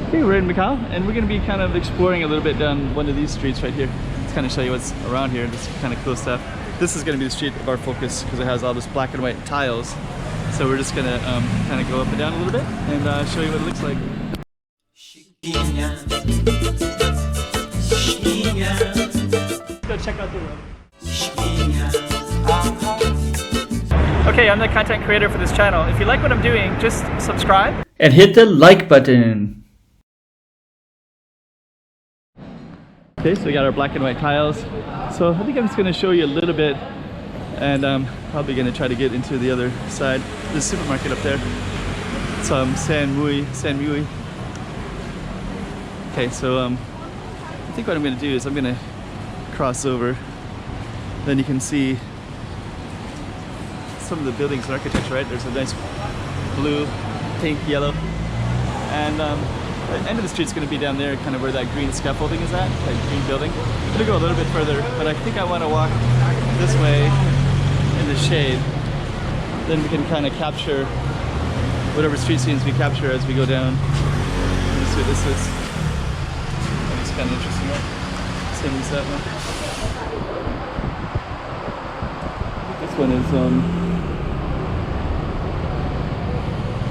Okay, we're in Macau, and we're going to be kind of exploring a little bit down one of these streets right here. Let's kind of show you what's around here, this kind of cool stuff. This is going to be the street of our focus because it has all this black and white tiles. So we're just going to kind of go up and down a little bit and show you what it looks like. Go check out the road. Okay, I'm the content creator for this channel. If you like what I'm doing, just subscribe and hit the like button. Okay, so we got our black and white tiles. So I think I'm just going to show you a little bit, and I'm probably going to try to get into the other side. There's a supermarket up there. It's San Mui. Okay, so I think what I'm going to do is I'm going to cross over. Then you can see some of the buildings and architecture, right? There's a nice blue, pink, yellow, and the end of the street's going to be down there, kind of where that green scaffolding is at, that green building. I'm going to go a little bit further, but I think I want to walk this way in the shade. Then we can kind of capture whatever street scenes we capture as we go down. Let me see what this is. It's kind of interesting, right? Same as that one. This one is,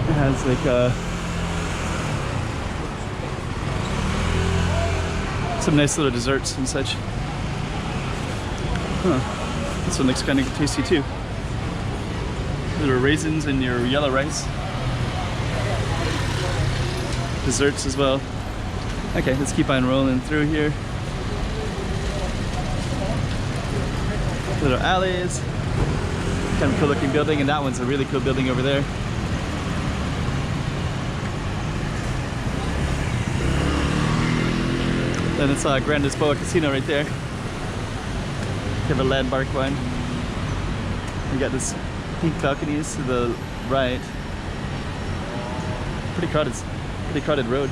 it has like some nice little desserts and such. Huh. This one looks kind of tasty too. Little raisins in your yellow rice. Desserts as well. Okay, let's keep on rolling through here. Little alleys. Kind of cool looking building, and that one's a really cool building over there. Then it's Grand Lisboa Casino right there. You have a landmark one. You got this pink balconies to the right. Pretty crowded road.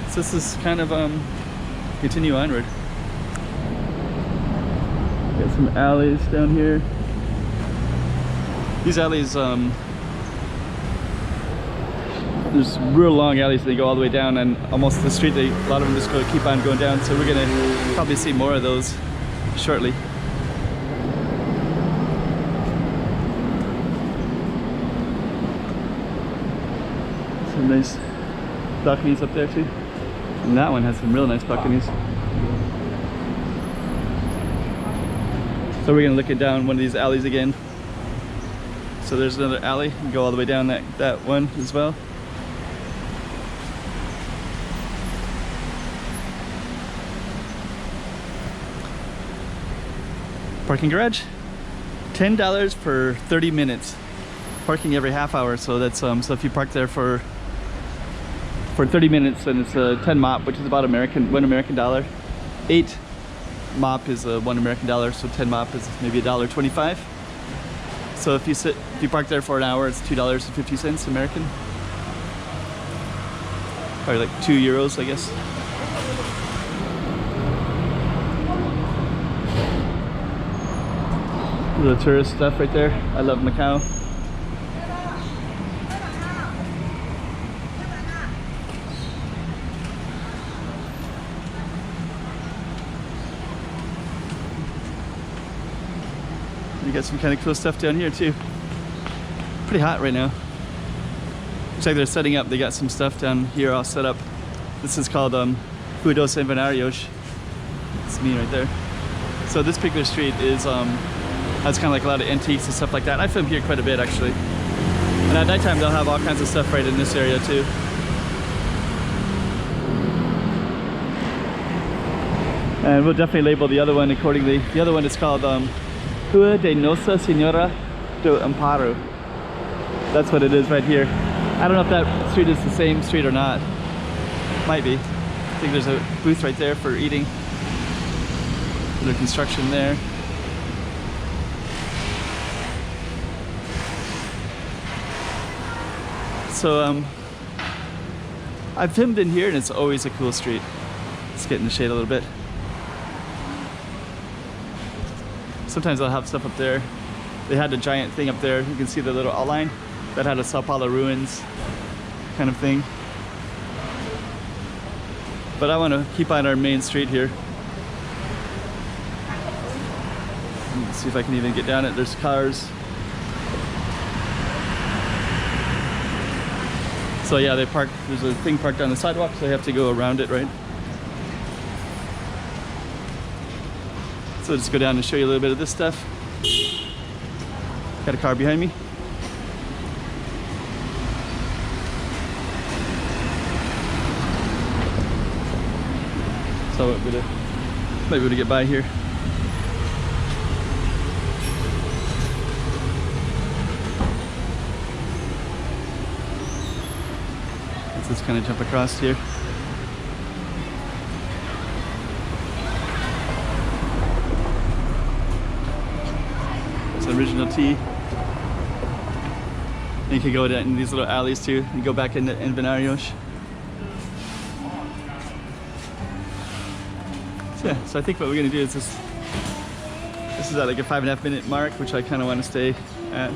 So this is kind of continue onward. Got some alleys down here. These alleys, there's real long alleys. They go all the way down, and almost the street. A lot of them just keep on going down. So we're gonna probably see more of those shortly. Some nice balconies up there too, and that one has some real nice balconies. So we're gonna look it down one of these alleys again. So there's another alley. You can go all the way down that one as well. Parking garage, $10 for 30 minutes. Parking every half hour, so that's so if you park there for 30 minutes, then it's a 10 mop, which is about $1 American dollar. 8 mop is $1 American dollar, so 10 mop is maybe $1.25. So if you park there for an hour, it's $2.50 American. Probably like €2, I guess. The tourist stuff right there. I love Macau. You got some kind of cool stuff down here too. Pretty hot right now. Looks like they're setting up. They got some stuff down here all set up. This is called Rua dos Mercadores. It's me right there. So this particular street is has kind of like a lot of antiques and stuff like that. I film here quite a bit actually. And at nighttime they'll have all kinds of stuff right in this area too. And we'll definitely label the other one accordingly. The other one is called Rua de Nossa Senhora do Amparo. That's what it is right here. I don't know if that street is the same street or not. Might be. I think there's a booth right there for eating. There's construction there. So I've filmed in here and it's always a cool street. Let's get in the shade a little bit. Sometimes I'll have stuff up there. They had a giant thing up there. You can see the little outline that had a Sao Paulo ruins kind of thing. But I want to keep on our main street here. Let's see if I can even get down it. There's cars. So yeah, they park. There's a thing parked on the sidewalk, so they have to go around it, right? So I'll just go down and show you a little bit of this stuff. Got a car behind me. So I'm gonna might be able to get by here. Let's just kind of jump across here. It's an original tea. And you can go down in these little alleys too. You go back into Invernarios. Yeah, so I think what we're gonna do is this is at like a 5.5 minute mark, which I kind of want to stay at.